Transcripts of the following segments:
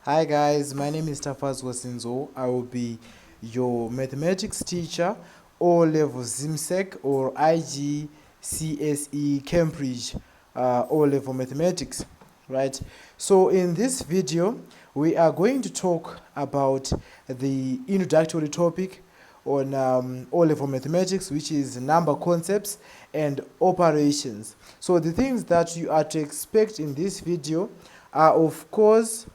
Hi guys, my name is Tafaz Wasinzo. I will be your mathematics teacher, O-level ZIMSEC or IGCSE Cambridge O-level mathematics, right? So in this video, we are going to talk about the introductory topic on O-level mathematics, which is number concepts and operations. So the things that you are to expect in this video are, of course,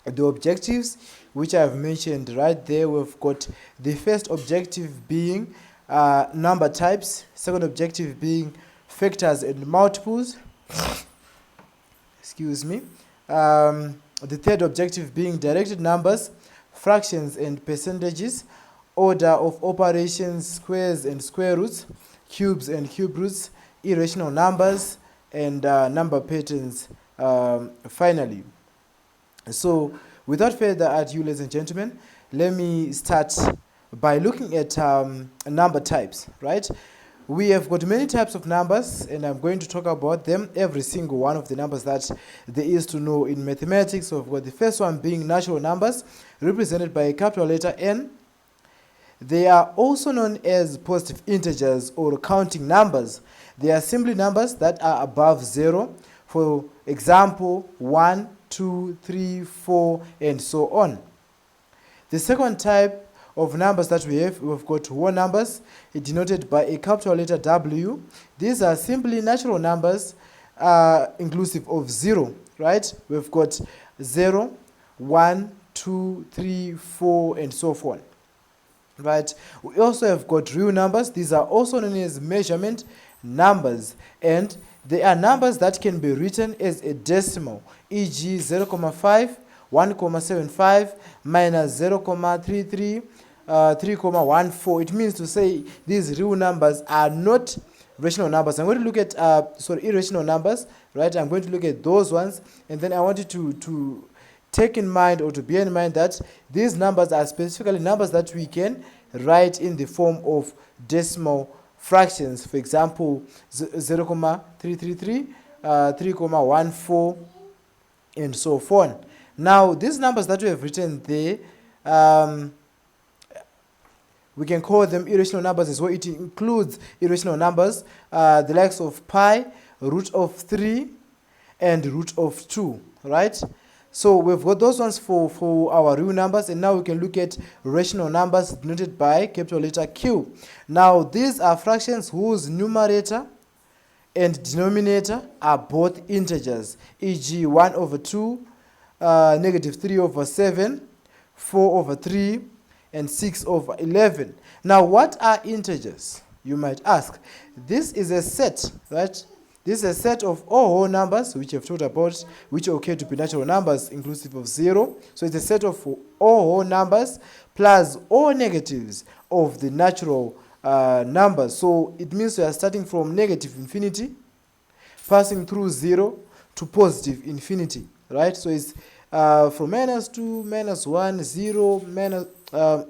the objectives, which I've mentioned right there. We've got the first objective being number types, second objective being factors and multiples, excuse me, the third objective being directed numbers, fractions and percentages, order of operations, squares and square roots, cubes and cube roots, irrational numbers, and number patterns finally. So without further ado, ladies and gentlemen, let me start by looking at number types, right? We have got many types of numbers, and I'm going to talk about them, every single one of the numbers that there is to know in mathematics. So we've got the first one being natural numbers, represented by a capital letter N. They are also known as positive integers or counting numbers. They are simply numbers that are above 0. For example, 1, 2, 3, 4, and so on. The second type of numbers that we've got whole numbers, denoted by a capital letter W. These are simply natural numbers inclusive of 0, right? We've got 0, 1, 2, 3, 4, and so forth. Right? We also have got real numbers. These are also known as measurement numbers, and they are numbers that can be written as a decimal, e.g. 0,5, 1,75, minus 0,33, 3,14. It means to say these real numbers are not rational numbers. I'm going to look at irrational numbers, right? I'm going to look at those ones, and then I want you to take in mind, or to bear in mind, that these numbers are specifically numbers that we can write in the form of decimal fractions. For example, 0,333, 3,14, and so forth. Now, these numbers that we have written there, we can call them irrational numbers as well. It includes irrational numbers, the likes of pi, root of 3, and root of 2, right? So we've got those ones for our real numbers, and now we can look at rational numbers denoted by capital letter Q. Now, these are fractions whose numerator and denominator are both integers, e.g. 1 over 2, negative 3 over 7, 4 over 3, and 6 over 11. Now, what are integers, you might ask? This is a set, right? This is a set of all whole numbers, which I've talked about, which occur to be natural numbers inclusive of 0. So it's a set of all whole numbers plus all negatives of the natural numbers. So it means we are starting from negative infinity, passing through 0 to positive infinity, right? So it's from minus 2, minus 1, 0, minus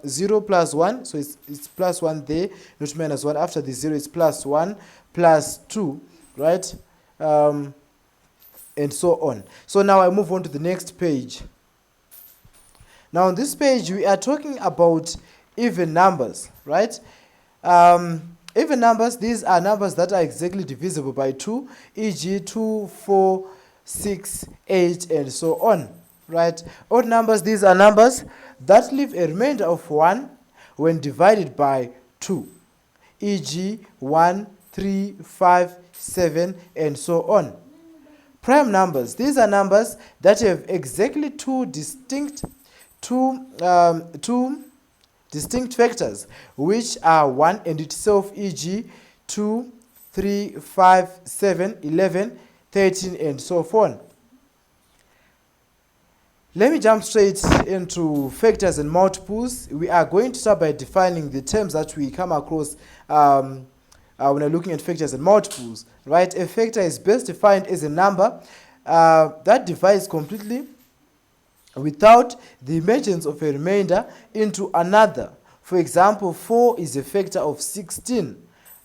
0 plus 1. So it's plus 1 there, not minus 1. After the 0, it's plus 1, plus 2. Right, and so on. So now I move on to the next page. Now on this page we are talking about even numbers, right? Even numbers, these are numbers that are exactly divisible by 2, e.g. 2, 4, 6, 8, and so on, right? Odd numbers, these are numbers that leave a remainder of 1 when divided by 2, e.g. 1, 3, 5, 7, and so on. Prime numbers, these are numbers that have exactly two distinct factors, which are 1 and itself, e.g. 2, 3, 5, 7, 11, 13, and so on. Let me jump straight into factors and multiples. We are going to start by defining the terms that we come across when we're looking at factors and multiples, right? A factor is best defined as a number that divides completely without the emergence of a remainder into another. For example, 4 is a factor of 16,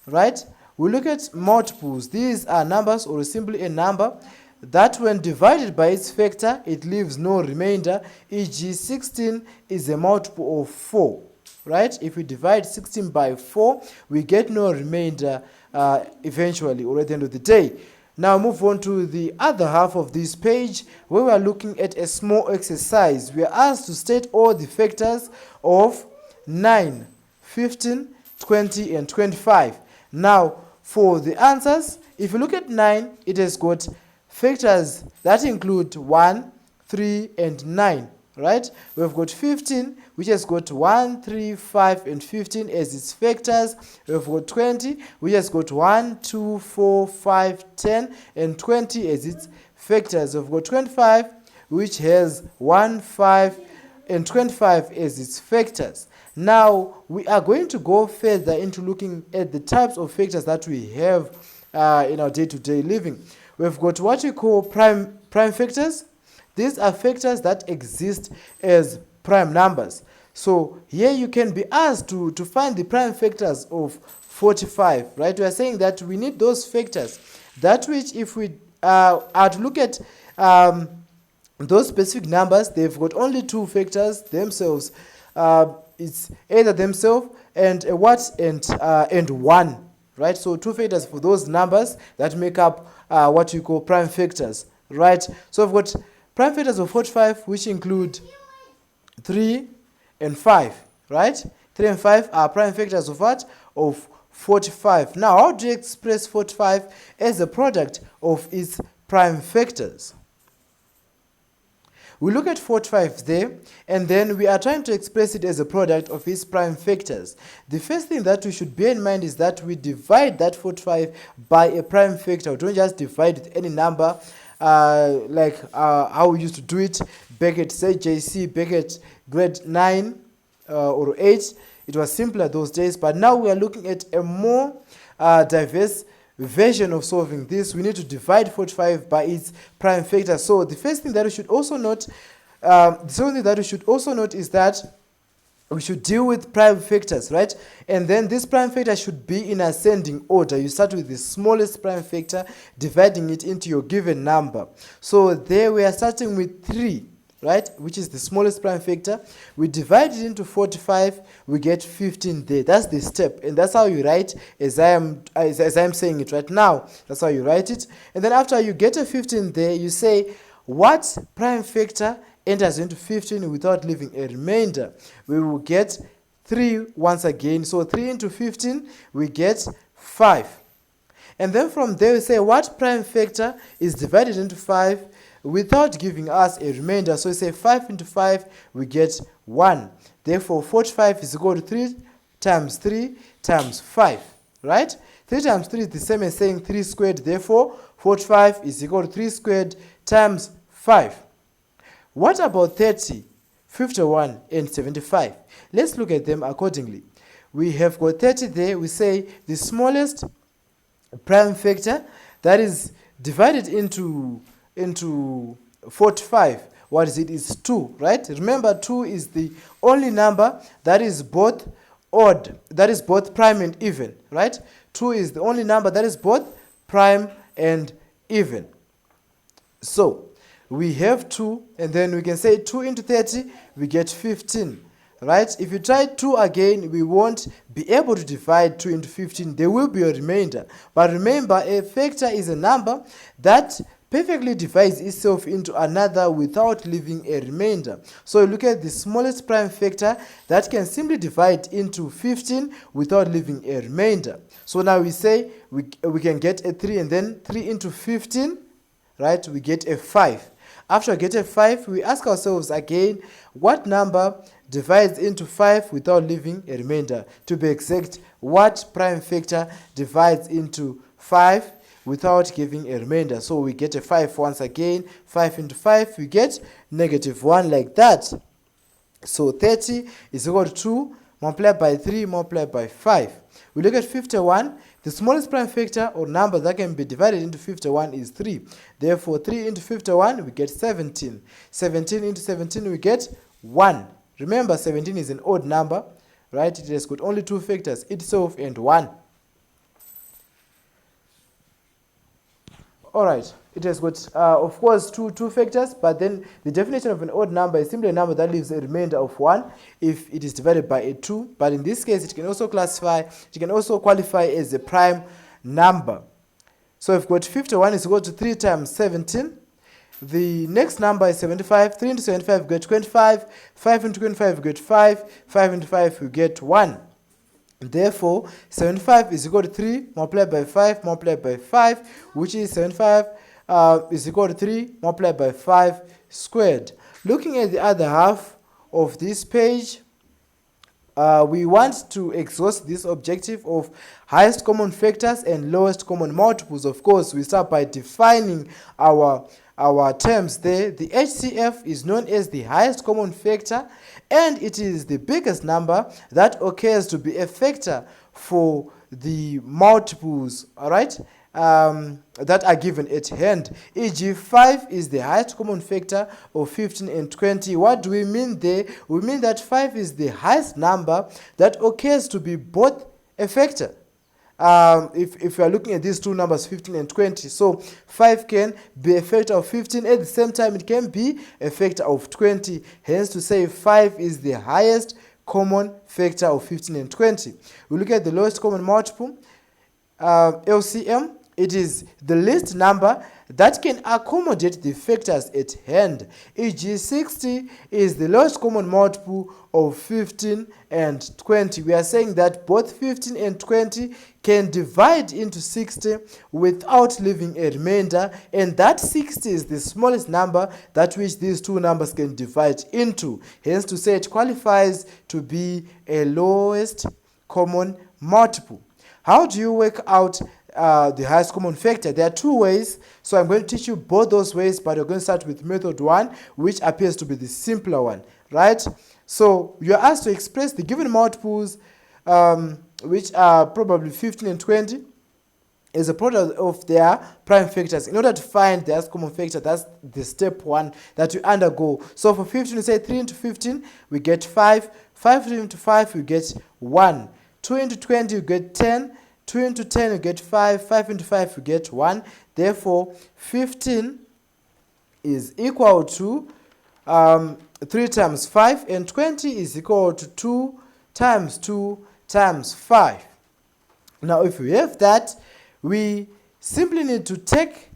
right? We look at multiples. These are numbers, or simply a number that when divided by its factor, it leaves no remainder, e.g. 16 is a multiple of 4, right? If we divide 16 by 4, we get no remainder eventually, or at the end of the day. Now move on to the other half of this page, where we are looking at a small exercise. We are asked to state all the factors of 9, 15, 20, and 25. Now, for the answers, if you look at 9, it has got factors that include 1, 3, and 9, right? We've got 15, which has got 1, 3, 5, and 15 as its factors. We've got 20, which has got 1, 2, 4, 5, 10, and 20 as its factors. We've got 25, which has 1, 5, and 25 as its factors. Now, we are going to go further into looking at the types of factors that we have in our day-to-day living. We've got what we call prime factors. These are factors that exist as prime numbers. So here you can be asked to find the prime factors of 45, right? We are saying that we need those factors, that which if we are to look at those specific numbers, they've got only two factors themselves. It's either themselves and a what and 1, right? So two factors for those numbers that make up what we call prime factors, right? So we've got prime factors of 45, which include 3 and 5, right? 3 and 5 are prime factors of what? Of 45. Now, how do you express 45 as a product of its prime factors? We look at 45 there, and then we are trying to express it as a product of its prime factors. The first thing that we should bear in mind is that we divide that 45 by a prime factor. We don't just divide with any number like how we used to do it back at JC, back at grade 9 or 8. It was simpler those days, but now we are looking at a more diverse version of solving this. We need to divide 45 by its prime factor. So the first thing that we should also note, is that we should deal with prime factors, right? And then this prime factor should be in ascending order. You start with the smallest prime factor, dividing it into your given number. So there we are starting with 3, right, which is the smallest prime factor. We divide it into 45, we get 15 there. That's the step, and that's how you write as I am saying it right now. That's how you write it. And then after you get a 15 there, you say what prime factor enters into 15 without leaving a remainder. We will get 3 once again. So 3 into 15, we get 5. And then from there we say what prime factor is divided into 5 without giving us a remainder. So we say 5 into 5, we get 1. Therefore, 45 is equal to 3 times 3 times 5, right? 3 times 3 is the same as saying 3 squared. Therefore, 45 is equal to 3 squared times 5. What about 30, 51, and 75? Let's look at them accordingly. We have got 30 there. We say the smallest prime factor that is divided into 45, what is it? It's 2, right? Remember, 2 is the only number that is both odd, that is both prime and even, right? 2 is the only number that is both prime and even. So we have 2, and then we can say 2 into 30, we get 15, right? If you try 2 again, we won't be able to divide 2 into 15. There will be a remainder. But remember, a factor is a number that perfectly divides itself into another without leaving a remainder. So look at the smallest prime factor that can simply divide into 15 without leaving a remainder. So now we say we can get a 3, and then 3 into 15, right? We get a 5. After we get a 5, we ask ourselves again, what number divides into 5 without leaving a remainder? To be exact, what prime factor divides into 5 without giving a remainder? So we get a 5 once again. 5 into 5, we get -1 like that. So 30 is equal to 2 multiplied by 3 multiplied by 5. We look at 51. The smallest prime factor or number that can be divided into 51 is 3. Therefore, 3 into 51, we get 17. 17 into 17, we get 1. Remember, 17 is an odd number, right? It has got only 2 factors, itself and 1. Alright, it has got, of course, two factors, but then the definition of an odd number is simply a number that leaves a remainder of 1 if it is divided by a 2. But in this case, it can also qualify as a prime number. So we've got 51 is equal to 3 times 17. The next number is 75. 3 into 75 we get 25. 5 into 25 we get 5. 5 into 5 we get 1. Therefore, 75 is equal to 3 multiplied by 5 multiplied by 5, which is 75 is equal to 3 multiplied by 5 squared. Looking at the other half of this page, we want to exhaust this objective of highest common factors and lowest common multiples. Of course, we start by defining our terms there. The HCF is known as the highest common factor, and it is the biggest number that occurs to be a factor for the multiples, all right, that are given at hand. E.g., 5 is the highest common factor of 15 and 20. What do we mean there? We mean that 5 is the highest number that occurs to be both a factor. If you are looking at these two numbers, 15 and 20, so 5 can be a factor of 15, at the same time it can be a factor of 20. Hence, to say 5 is the highest common factor of 15 and 20. We look at the lowest common multiple, LCM. It is the least number that can accommodate the factors at hand. E.g., 60 is the lowest common multiple of 15 and 20. We are saying that both 15 and 20 can divide into 60 without leaving a remainder, and that 60 is the smallest number that which these two numbers can divide into. Hence, to say it qualifies to be a lowest common multiple. How do you work out the highest common factor? There are two ways, so I'm going to teach you both those ways, but we're going to start with method 1, which appears to be the simpler one, right? So you're asked to express the given multiples, which are probably 15 and 20, as a product of their prime factors. In order to find the highest common factor, that's the step 1 that you undergo. So for 15, we say 3 into 15, we get 5. 5 into 5, we get 1. 2 into 20, we get 10. 2 into 10, you get 5. 5 into 5, you get 1. Therefore, 15 is equal to 3 times 5, and 20 is equal to 2 times 2 times 5. Now, if we have that, we simply need to take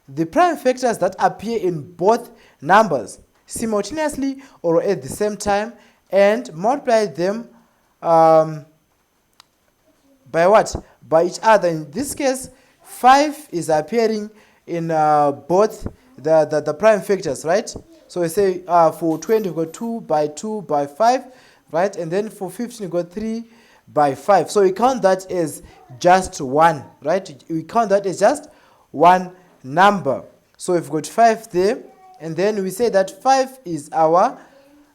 the prime factors that appear in both numbers simultaneously or at the same time and multiply them by what? By each other. In this case, 5 is appearing in both the prime factors, right? So we say for 20 we got 2 by 2 by 5, right? And then for 15 we got 3 by 5. So we count that as just 1, right? We count that as just one number. So we've got 5 there, and then we say that 5 is our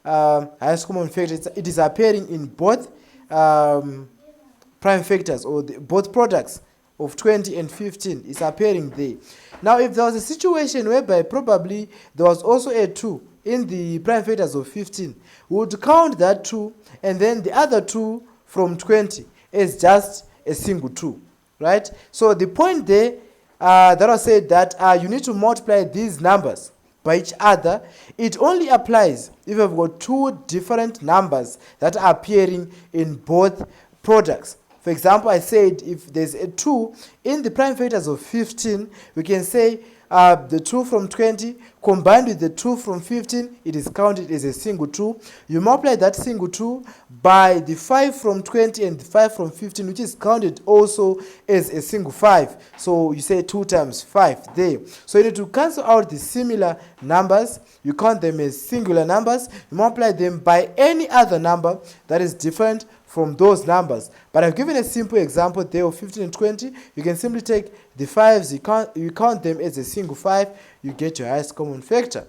highest common factor. It is appearing in both prime factors, or both products of 20 and 15 is appearing there. Now, if there was a situation whereby probably there was also a 2 in the prime factors of 15, we would count that 2 and then the other 2 from 20 as just a single 2, right? So the point there that I said that you need to multiply these numbers by each other, it only applies if you've got two different numbers that are appearing in both products. For example, I said if there's a 2 in the prime factors of 15, we can say the 2 from 20 combined with the 2 from 15, it is counted as a single 2. You multiply that single 2 by the 5 from 20 and the 5 from 15, which is counted also as a single 5. So you say 2 times 5 there. So you need to cancel out the similar numbers. You count them as singular numbers. You multiply them by any other number that is different from those numbers. But I've given a simple example there of 15 and 20. You can simply take the 5s, you count them as a single 5, you get your highest common factor.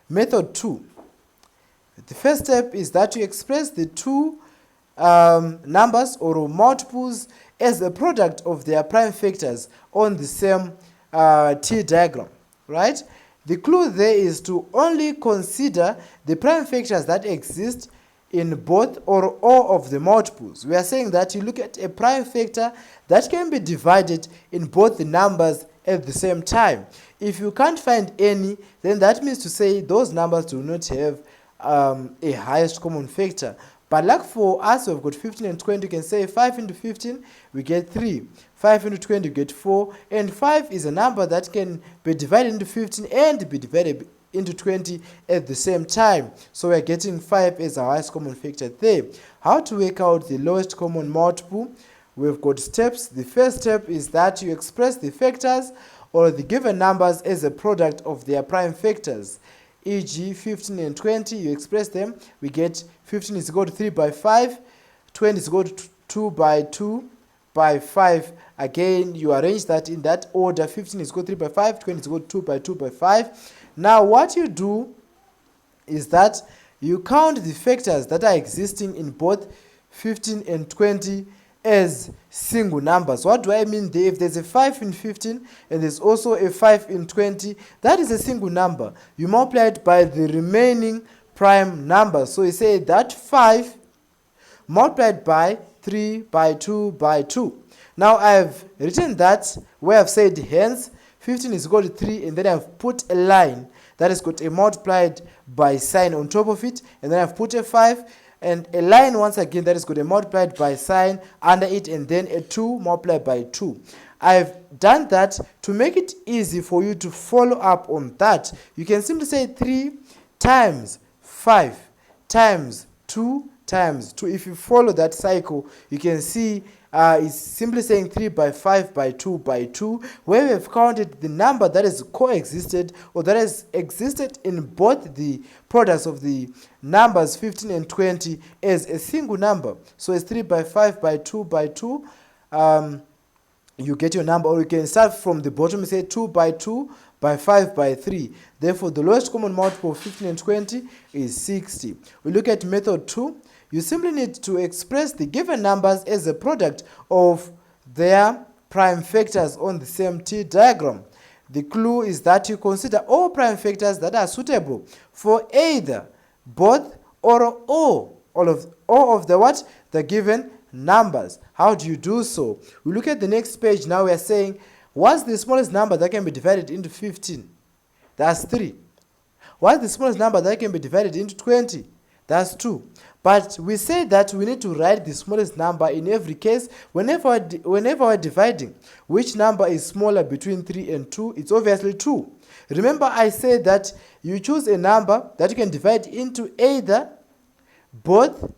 Method 2. The first step is that you express the two numbers or multiples as a product of their prime factors on the same T diagram, right? The clue there is to only consider the prime factors that exist in both or all of the multiples. We are saying that you look at a prime factor that can be divided in both the numbers at the same time. If you can't find any, then that means to say those numbers do not have a highest common factor. But like for us, we've got 15 and 20. You can say 5 into 15, we get 3. 5 into 20, we get 4. And 5 is a number that can be divided into 15 and be divided into 20 at the same time. So we're getting 5 as our highest common factor there. How to work out the lowest common multiple? We've got steps. The first step is that you express the factors or the given numbers as a product of their prime factors. E.g. 15 and 20, you express them, we get 15 is equal to 3 by 5, 20 is equal to 2 by 2 by 5. Again, you arrange that in that order. 15 is equal to 3 by 5, 20 is equal to 2 by 2 by 5. Now what you do is that you count the factors that are existing in both 15 and 20 as single numbers. What do I mean there? If there's a 5 in 15 and there's also a 5 in 20, that is a single number. You multiply it by the remaining prime numbers. So you say that 5 multiplied by 3 by 2 by 2. Now I've written that where I've said hence 15 is equal to 3, and then I've put a line that has got a multiplied by sign on top of it, and then I've put a 5 and a line once again that is got a multiplied by sign under it, and then a 2 multiplied by 2. I've done that to make it easy for you to follow up on that. You can simply say 3 times 5 times 2 times 2. If you follow that cycle, you can see it's simply saying 3 by 5 by 2 by 2, where we have counted the number that has coexisted or that has existed in both the products of the numbers 15 and 20 as a single number. So it's 3 by 5 by 2 by 2. You get your number, or you can start from the bottom and say 2 by 2 by 5 by 3. Therefore, the lowest common multiple of 15 and 20 is 60. We look at method 2. You simply need to express the given numbers as a product of their prime factors on the same T diagram. The clue is that you consider all prime factors that are suitable for either, both, or all of the what? The given numbers. How do you do so? We look at the next page. Now we are saying, what's the smallest number that can be divided into 15? That's 3. What's the smallest number that can be divided into 20? That's 2. But we say that we need to write the smallest number in every case. Whenever we're dividing, which number is smaller between 3 and 2? It's obviously 2. Remember, I said that you choose a number that you can divide into either, both,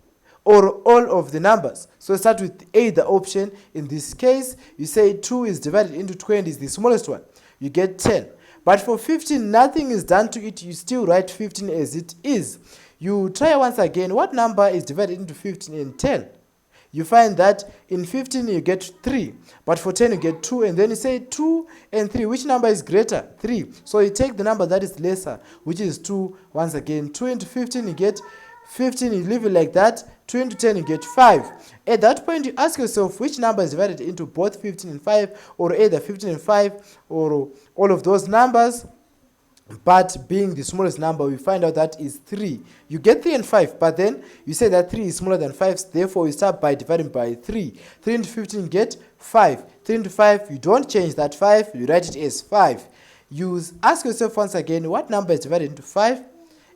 or all of the numbers. So start with either option. In this case, you say 2 is divided into 20 is the smallest one. You get 10. But for 15, nothing is done to it. You still write 15 as it is. You try once again, what number is divided into 15 and 10? You find that in 15 you get 3, but for 10 you get 2, and then you say 2 and 3. Which number is greater? 3. So you take the number that is lesser, which is 2. Once again, 2 into 15 you get 15, you leave it like that. 2 into 10 you get 5. At that point you ask yourself which number is divided into both 15 and 5, or either 15 and 5, or all of those numbers. But being the smallest number, we find out that is 3. You get 3 and 5, but then you say that 3 is smaller than 5, therefore you start by dividing by 3. 3 into 15 you get 5. 3 into 5, you don't change that 5, you write it as 5. You ask yourself once again, what number is divided into 5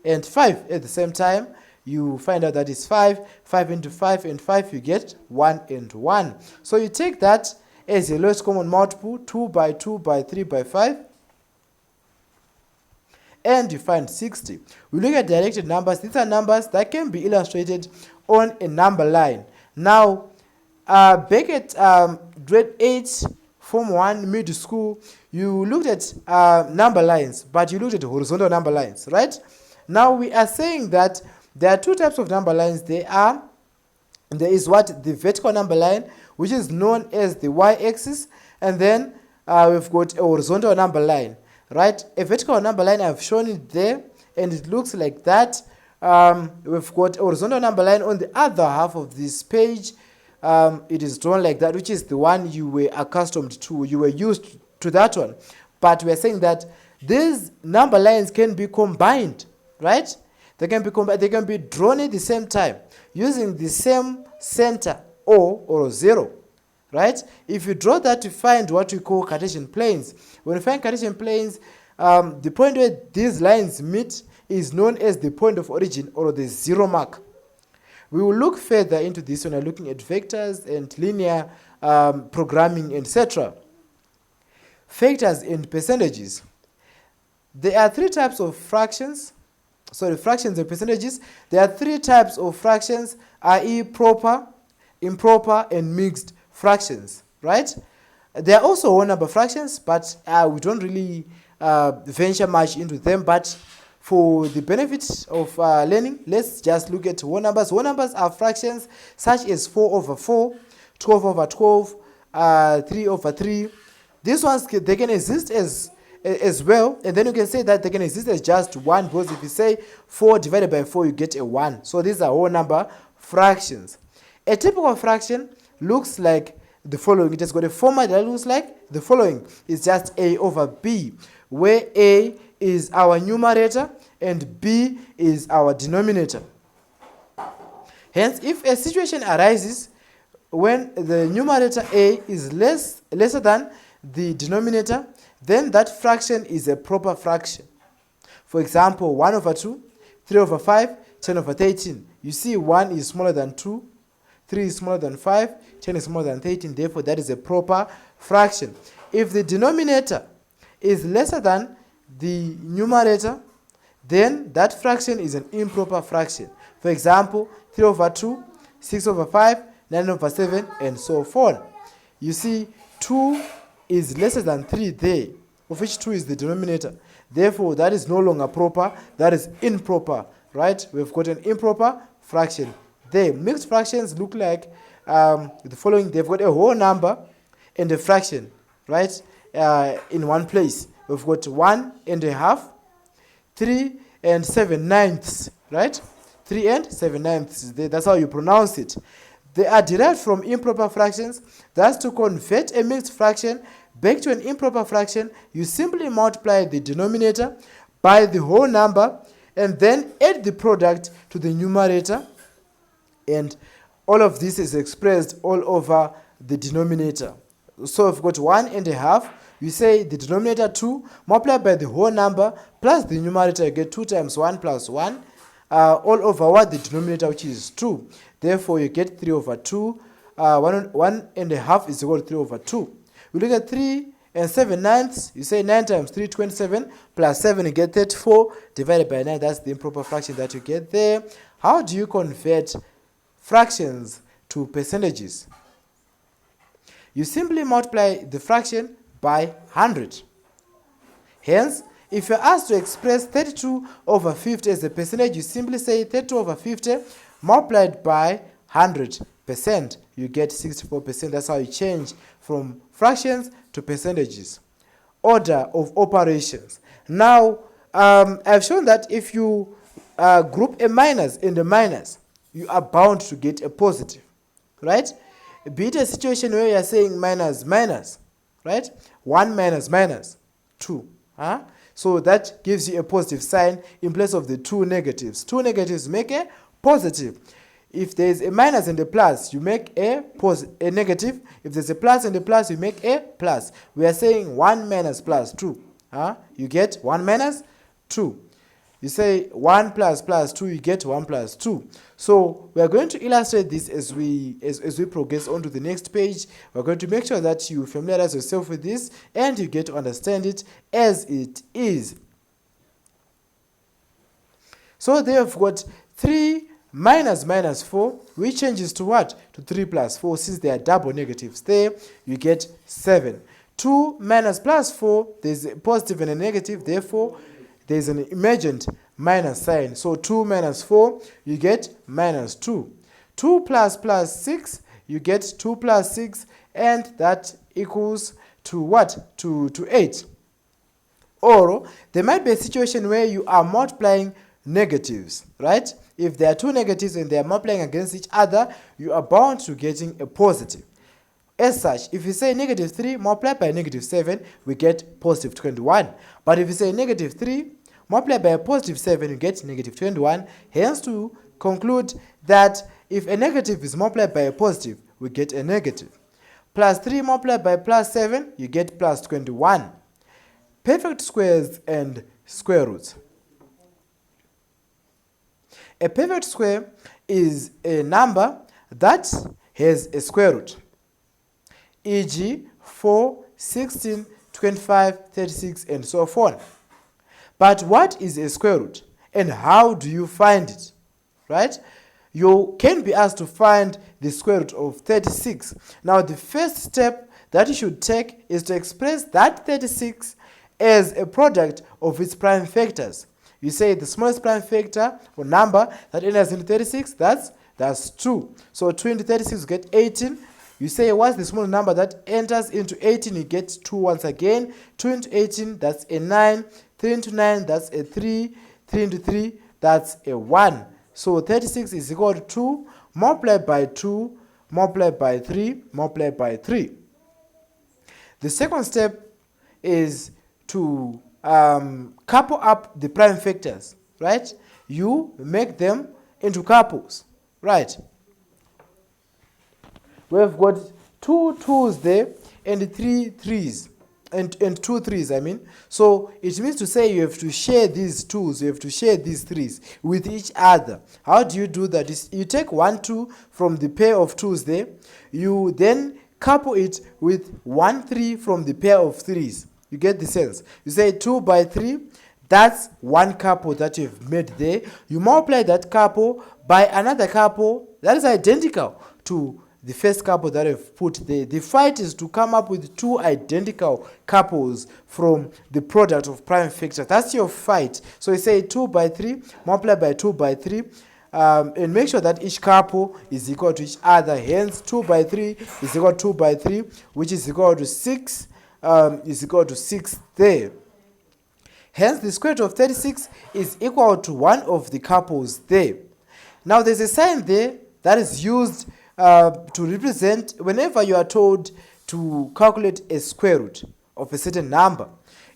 and 5 at the same time? You find out that is 5. 5 into 5 and 5, you get 1 and 1. So you take that as your lowest common multiple, 2 by 2 by 3 by 5. And you find 60. We look at directed numbers. These are numbers that can be illustrated on a number line. Now, back at grade 8, Form 1, middle school, you looked at number lines, but you looked at horizontal number lines, right? Now, we are saying that there are two types of number lines. There is what? The vertical number line, which is known as the y-axis, and then we've got a horizontal number line. Right, a vertical number line, I've shown it there, and it looks like that. We've got a horizontal number line on the other half of this page. It is drawn like that, which is the one you were accustomed to. You were used to that one. But we're saying that these number lines can be combined, right? They can be combined. They can be drawn at the same time using the same center or 0. right? If you draw that to find what we call Cartesian planes. When you find Cartesian planes, the point where these lines meet is known as the point of origin, or the zero mark. We will look further into this when we're looking at vectors and linear programming, etc. Factors and percentages. There are three types of fractions. Sorry, fractions and percentages. There are three types of fractions, i.e. proper, improper, and mixed fractions, right? There are also whole number fractions, but we don't really venture much into them. But for the benefit of learning, let's just look at whole numbers. Whole numbers are fractions such as 4 over 4, 12 over 12, 3 over 3. These ones, they can exist as well, and then you can say that they can exist as just 1, because if you say 4 divided by 4, you get a 1. So these are whole number fractions. A typical fraction looks like the following. It has got a format that looks like the following. It's just A over B, where A is our numerator and B is our denominator. Hence, if a situation arises when the numerator A is lesser than the denominator, then that fraction is a proper fraction. For example, 1 over 2, 3 over 5, 10 over 13. You see 1 is smaller than 2, 3 is smaller than 5, 10 is smaller than 13. Therefore, that is a proper fraction. If the denominator is lesser than the numerator, then that fraction is an improper fraction. For example, 3 over 2, 6 over 5, 9 over 7, and so forth. You see, 2 is lesser than 3 there, of which 2 is the denominator. Therefore, that is no longer proper, that is improper, right? We've got an improper fraction there. Mixed fractions look like the following. They've got a whole number and a fraction, right, in one place. We've got 1 and a half, 3 and 7 ninths, right? 3 and 7 ninths. That's how you pronounce it. They are derived from improper fractions. Thus, to convert a mixed fraction back to an improper fraction, you simply multiply the denominator by the whole number and then add the product to the numerator. And all of this is expressed all over the denominator. So we've got 1 and a half. You say the denominator 2, multiply by the whole number, plus the numerator, you get 2 times 1 plus 1, all over what? The denominator, which is 2. Therefore, you get 3 over 2. 1 and a half is equal to 3 over 2. We look at 3 and 7 ninths. You say 9 times 3, 27, plus 7, you get 34, divided by 9. That's the improper fraction that you get there. How do you convert fractions to percentages? You simply multiply the fraction by 100. Hence, if you're asked to express 32 over 50 as a percentage, you simply say 32 over 50 multiplied by 100%. You get 64%. That's how you change from fractions to percentages. Order of operations. Now, I've shown that if you group a minus and a minus, you are bound to get a positive, right? Be it a situation where you are saying minus minus, right? 1 minus minus 2. So that gives you a positive sign in place of the 2 negatives. 2 negatives make a positive. If there is a minus and a plus, you make a negative. If there's a plus and a plus, you make a plus. We are saying 1 minus plus 2. You get 1 minus 2. You say 1 plus 2, you get 1 plus 2. So we are going to illustrate this as we progress on to the next page. We're going to make sure that you familiarize yourself with this and you get to understand it as it is. So there we've got 3 minus minus 4, which changes to what? To 3 plus 4. Since they are double negatives there, you get 7. 2 minus plus 4, there's a positive and a negative, therefore there's an emergent minus sign. So 2 minus 4, you get minus 2. 2 plus 6, you get 2 plus 6, and that equals to what? To 8. Or there might be a situation where you are multiplying negatives, right? If there are 2 negatives and they are multiplying against each other, you are bound to getting a positive. As such, if you say negative 3 multiplied by negative 7, we get positive 21. But if you say negative 3 multiplied by a positive 7, you get negative 21. Hence, to conclude that if a negative is multiplied by a positive, we get a negative. Plus 3 multiplied by plus 7, you get plus 21. Perfect squares and square roots. A perfect square is a number that has a square root, e.g. 4, 16, 25, 36, and so on. But what is a square root and how do you find it? Right? You can be asked to find the square root of 36. Now the first step that you should take is to express that 36 as a product of its prime factors. You say the smallest prime factor or number that enters into 36, that's 2. So 2 into 36 you get 18. You say what's the small number that enters into 18, you get 2 once again. 2 into 18, that's a 9. 3 into 9, that's a 3. 3 into 3, that's a 1. So 36 is equal to 2 multiplied by 2 multiplied by 3 multiplied by 3. The second step is to couple up the prime factors, right? You make them into couples, right? We've got 2 2's there and 3 3's. And 2 3's, I mean. So it means to say you have to share these 2's, you have to share these 3's with each other. How do you do that? You take 1 2 from the pair of 2's there. You then couple it with 1 3 from the pair of 3's. You get the sense? You say 2 by 3, that's one couple that you've made there. You multiply that couple by another couple that is identical to the first couple that I've put there. The fight is to come up with 2 identical couples from the product of prime factors. That's your fight. So you say 2 by 3, multiply by 2 by 3, and make sure that each couple is equal to each other. Hence, 2 by 3 is equal to 2 by 3, which is equal to 6, is equal to 6 there. Hence, the square root of 36 is equal to one of the couples there. Now, there's a sign there that is used to represent whenever you are told to calculate a square root of a certain number.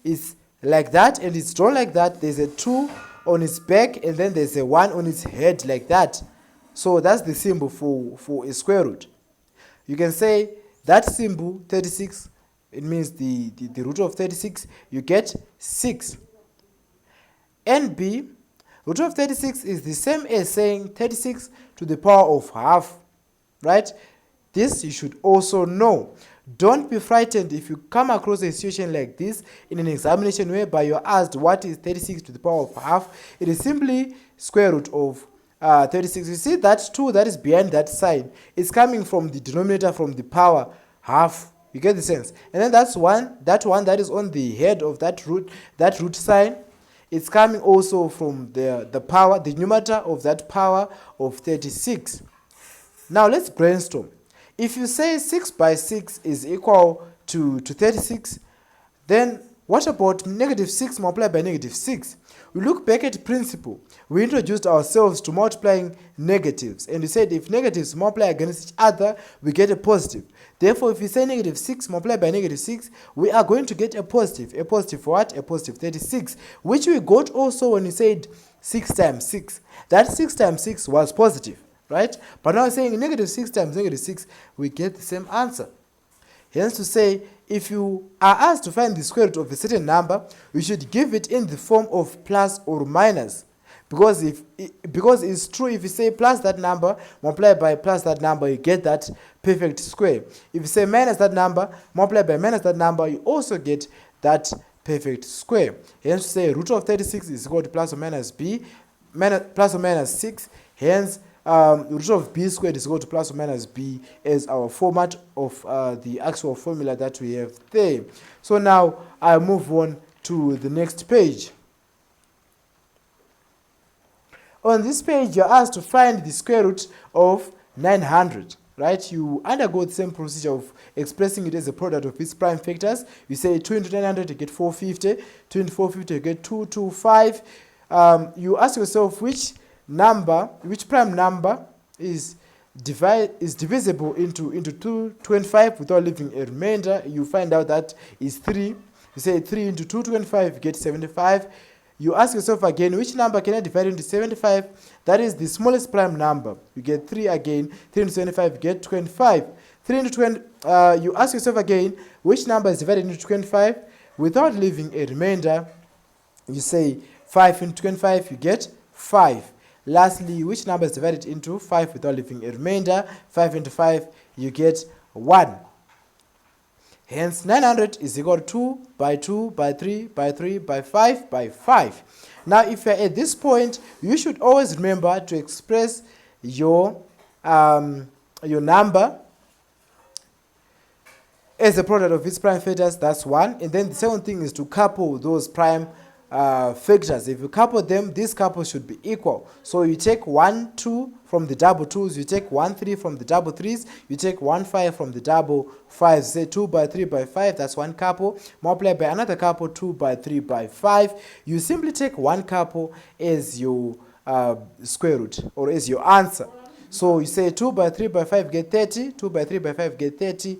It's like that, and it's drawn like that. There's a 2 on its back, and then there's a 1 on its head like that. So that's the symbol for a square root. You can say that symbol 36, it means the root of 36, you get 6. And B, root of 36 is the same as saying 36 to the power of half. Right? This you should also know. Don't be frightened if you come across a situation like this in an examination whereby you're asked what is 36 to the power of half. It is simply square root of 36. You see that 2 that is behind that sign is coming from the denominator, from the power half. You get the sense? And then that one that is on the head of that root sign, it's coming also from the power, the numerator of that power of 36. Now let's brainstorm. If you say 6 by 6 is equal to 36, then what about negative 6 multiplied by negative 6? We look back at principle. We introduced ourselves to multiplying negatives, and we said if negatives multiply against each other, we get a positive. Therefore, if we say negative 6 multiplied by negative 6, we are going to get a positive. A positive what? A positive 36, which we got also when we said 6 times 6. That 6 times 6 was positive. Right? But now saying negative 6 times negative 6, we get the same answer. Hence to say, if you are asked to find the square root of a certain number, you should give it in the form of plus or minus. Because it's true, if you say plus that number, multiply by plus that number, you get that perfect square. If you say minus that number, multiply by minus that number, you also get that perfect square. Hence to say, root of 36 is equal to plus or minus b, plus or minus 6. Hence, root of b squared is equal to plus or minus b as our format of the actual formula that we have there. So now I move on to the next page. On this page, you're asked to find the square root of 900. Right? You undergo the same procedure of expressing it as a product of its prime factors. You say 2 into 900, you get 450. 2 into 450, you get 225. You ask yourself which prime number is divisible into 225 without leaving a remainder. You find out that is 3. You say 3 into 225, you get 75. You ask yourself again, which number can I divide into 75? That is the smallest prime number. You get 3 again. 3 into 75, you get 25. 3 into 20, you ask yourself again, which number is divided into 25? Without leaving a remainder, you say 5 into 25, you get 5. Lastly, which number is divided into 5 without leaving a remainder? 5 into 5, you get 1. Hence, 900 is equal to 2 by 2 by 3 by 3 by 5 by 5. Now, if you're at this point, you should always remember to express your number as a product of its prime factors. That's 1. And then the second thing is to couple those prime factors. If you couple them, these couples should be equal. So you take 1, 2 from the double 2s, you take 1, 3 from the double 3s, you take 1, 5 from the double 5s. Say 2 by 3 by 5, that's one couple. Multiply by another couple, 2 by 3 by 5. You simply take one couple as your square root, or as your answer. So you say 2 by 3 by 5 get 30, 2 by 3 by 5 get 30.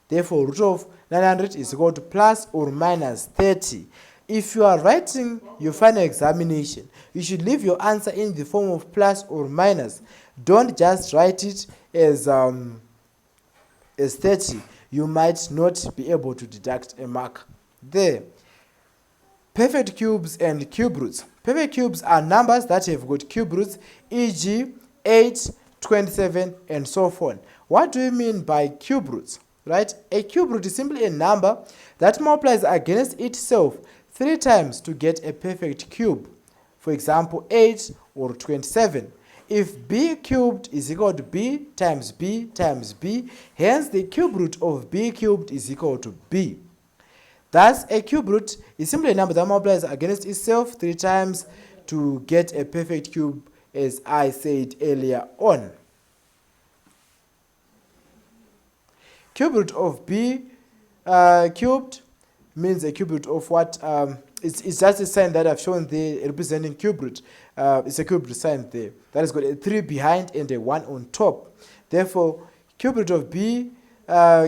Therefore, root of 900 is equal to plus or minus 30. If you are writing your final examination, you should leave your answer in the form of plus or minus. Don't just write it as 30. You might not be able to deduct a mark there. Perfect cubes and cube roots. Perfect cubes are numbers that have got cube roots, e.g. 8, 27, and so forth. What do you mean by cube roots? Right? A cube root is simply a number that multiplies against itself 3 times to get a perfect cube. For example, 8 or 27. If b cubed is equal to b times b times b, hence the cube root of b cubed is equal to b. Thus, a cube root is simply a number that multiplies against itself 3 times to get a perfect cube, as I said earlier on. Cube root of b cubed means a cube root of what? It's just a sign that I've shown there representing cube root. It's a cube root sign there. That has got a 3 behind and a 1 on top. Therefore, cube root of b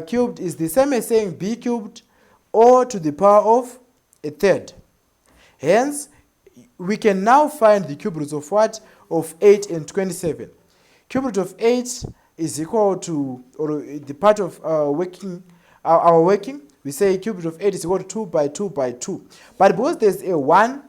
cubed is the same as saying b cubed or to the power of a third. Hence, we can now find the cube roots of what? Of 8 and 27. Cube root of 8 is equal to, or the part of our working, we say cube root of 8 is equal to 2 by 2 by 2. But because there's a 1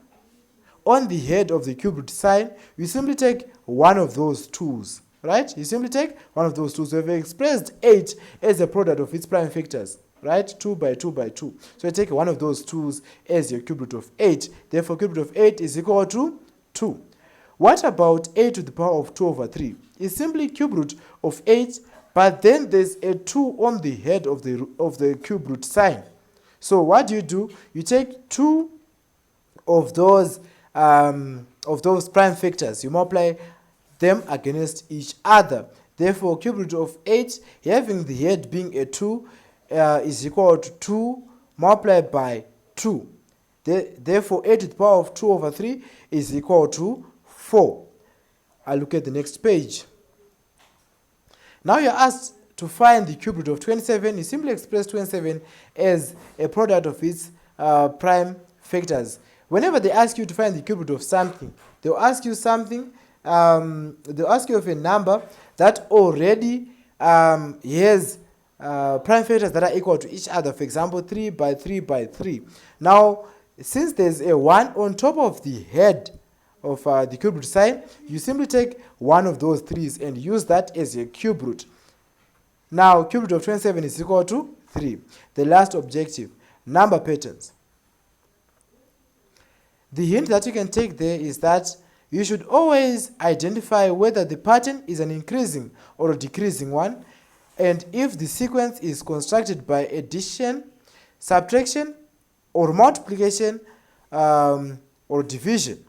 on the head of the cube root sign, you simply take one of those 2's, right? You simply take one of those 2's. So we've expressed 8 as a product of its prime factors, right? 2 by 2 by 2. So you take one of those 2's as your cube root of 8. Therefore, cube root of 8 is equal to 2. What about 8 to the power of 2 over 3? It's simply cube root of 8, but then there's a 2 on the head of the cube root sign. So what do? You take 2 of those prime factors. You multiply them against each other. Therefore, cube root of 8, having the head being a 2, is equal to 2 multiplied by 2. Therefore, 8 to the power of 2 over 3 is equal to 4. I'll look at the next page. Now you're asked to find the cube root of 27. You simply express 27 as a product of its prime factors. Whenever they ask you to find the cube root of something, they'll ask you something, they'll ask you of a number that already has prime factors that are equal to each other. For example, 3 by 3 by 3. Now, since there's a 1 on top of the head of the cube root sign, you simply take one of those 3's and use that as your cube root. Now, cube root of 27 is equal to 3. The last objective, number patterns. The hint that you can take there is that you should always identify whether the pattern is an increasing or a decreasing one, and if the sequence is constructed by addition, subtraction, or multiplication, or division.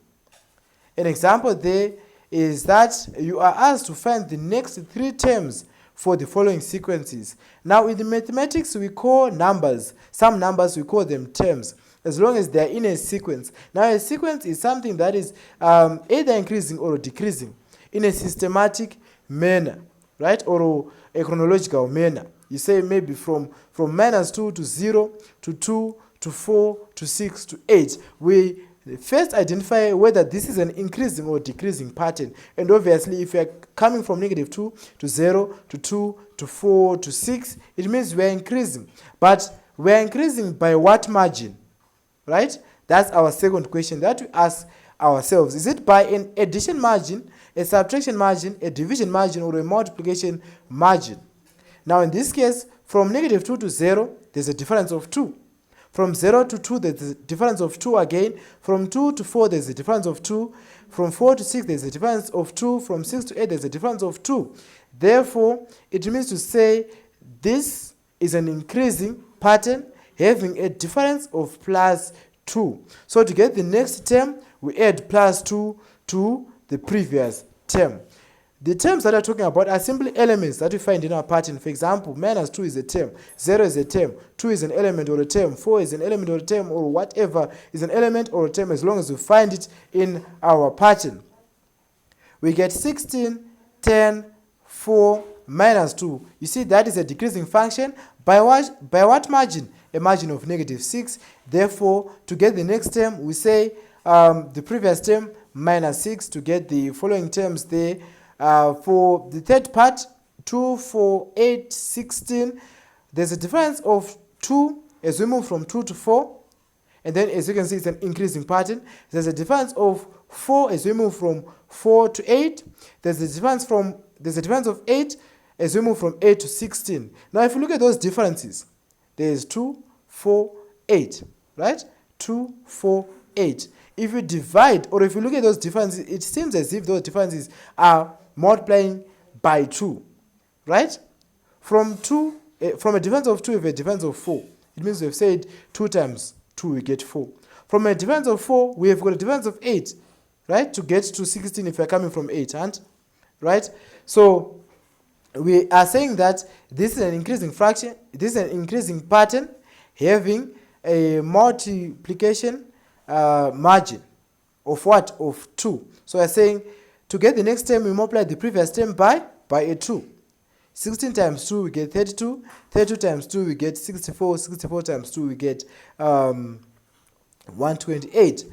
An example there is that you are asked to find the next 3 terms for the following sequences. Now, in the mathematics, we call numbers, some numbers we call them terms, as long as they are in a sequence. Now, a sequence is something that is either increasing or decreasing in a systematic manner, right, or a chronological manner. You say maybe from -2 to 0 to 2 to 4 to 6 to 8. We First, identify whether this is an increasing or decreasing pattern. And obviously, if you're coming from -2 to 0 to 2 to 4 to 6, it means we're increasing. But we're increasing by what margin? Right? That's our second question that we ask ourselves. Is it by an addition margin, a subtraction margin, a division margin, or a multiplication margin? Now, in this case, from -2 to 0, there's a difference of 2. From 0 to 2, there's a difference of 2 again. From 2 to 4, there's a difference of 2. From 4 to 6, there's a difference of 2. From 6 to 8, there's a difference of 2. Therefore, it means to say this is an increasing pattern having a difference of +2. So to get the next term, we add +2 to the previous term. The terms that I'm talking about are simply elements that we find in our pattern. For example, -2 is a term, 0 is a term, 2 is an element or a term, 4 is an element or a term, or whatever is an element or a term, as long as we find it in our pattern. We get 16, 10, 4, -2. You see, that is a decreasing function. By what margin? A margin of -6. Therefore, to get the next term, we say the previous term -6 to get the following terms there. For the third part, 2, 4, 8, 16, there's a difference of 2 as we move from 2 to 4. And then, as you can see, it's an increasing pattern. There's a difference of 4 as we move from 4 to 8. There's a difference of 8 as we move from 8 to 16. Now, if you look at those differences, there's 2, 4, 8, right? 2, 4, 8. If you divide, or if you look at those differences, it seems as if those differences are multiplying by 2, right? From a difference of 2, we have a difference of 4. It means we've said 2 times 2, we get 4. From a difference of 4, we have got a difference of 8, right? To get to 16 if we're coming from 8, right? So we are saying that this is an increasing fraction, this is an increasing pattern having a multiplication margin of what? Of 2. So we're saying to get the next term, we multiply the previous term by a 2. 16 times 2, we get 32. 32 times 2, we get 64. 64 times 2, we get 128.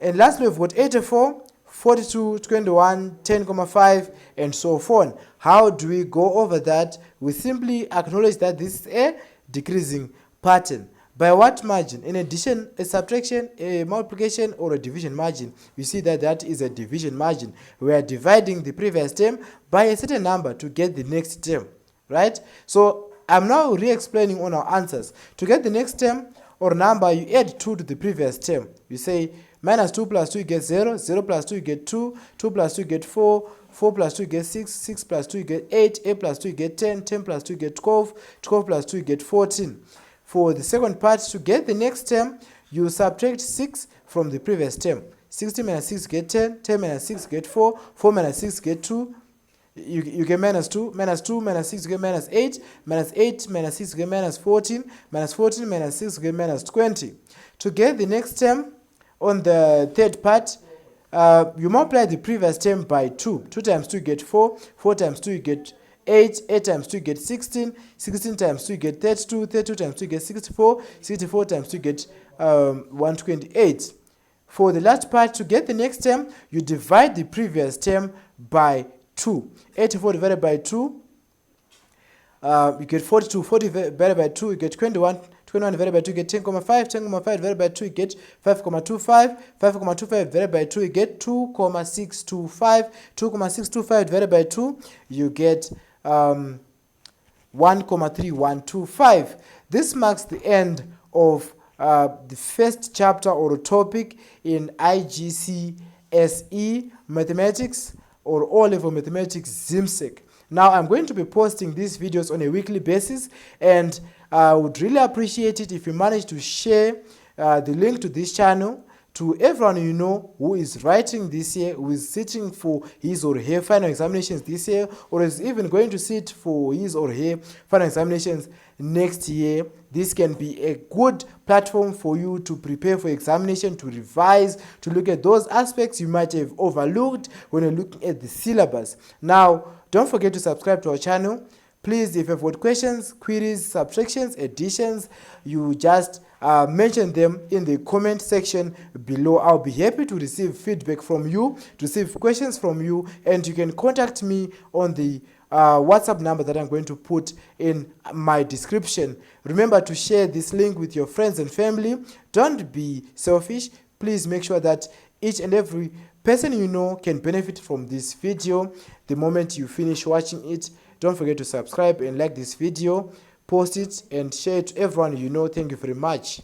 And lastly, we've got 84, 42, 21, 10,5, and so on. How do we go over that? We simply acknowledge that this is a decreasing pattern. By what margin? An addition, a subtraction, a multiplication, or a division margin? You see that that is a division margin. We are dividing the previous term by a certain number to get the next term, right? So I'm now re-explaining on our answers. To get the next term or number, you add 2 to the previous term. You say -2 plus 2, you get 0. 0 plus 2, you get 2. 2 plus 2, you get 4. 4 plus 2, you get 6. 6 plus 2, you get 8. 8 plus 2, you get 10. 10 plus 2, you get 12. 12 plus 2, you get 14. For the second part, to get the next term, you subtract 6 from the previous term. 16 minus 6 get 10. 10 minus 6 get 4. 4 minus 6 get 2. You get -2. -2 minus 6 you get -8. -8 minus 6 you get -14. -14 minus 6 you get -20. To get the next term, on the third part, you multiply the previous term by 2. 2 times 2 you get 4. 4 times 2 you get 8. 8 times 2 you get 16. 16 times 2 you get 32. 32 times 2 you get 64. 64 times 2 you get 128. For the last part, to get the next term, you divide the previous term by 2. 84 divided by 2, you get 42. 40 divided by 2, you get 21. 21 divided by 2, you get 10,5. 10,5 divided by 2, you get 5,25. 5,25 divided by 2, you get 2,625. 2,625 divided by 2, you get 1,3125. This marks the end of the first chapter or topic in IGCSE Mathematics or O-Level Mathematics ZIMSEC. Now, I'm going to be posting these videos on a weekly basis, and I would really appreciate it if you manage to share the link to this channel to everyone you know who is writing this year, who is sitting for his or her final examinations this year, or is even going to sit for his or her final examinations next year. This can be a good platform for you to prepare for examination, to revise, to look at those aspects you might have overlooked when you're looking at the syllabus. Now, don't forget to subscribe to our channel. Please, if you've got questions, queries, subtractions, additions, you just mention them in the comment section below. I'll be happy to receive feedback from you, to receive questions from you, and you can contact me on the WhatsApp number that I'm going to put in my description. Remember to share this link with your friends and family. Don't be selfish. Please make sure that each and every person you know can benefit from this video. The moment you finish watching it, don't forget to subscribe and like this video, post it and share it to everyone you know. Thank you very much.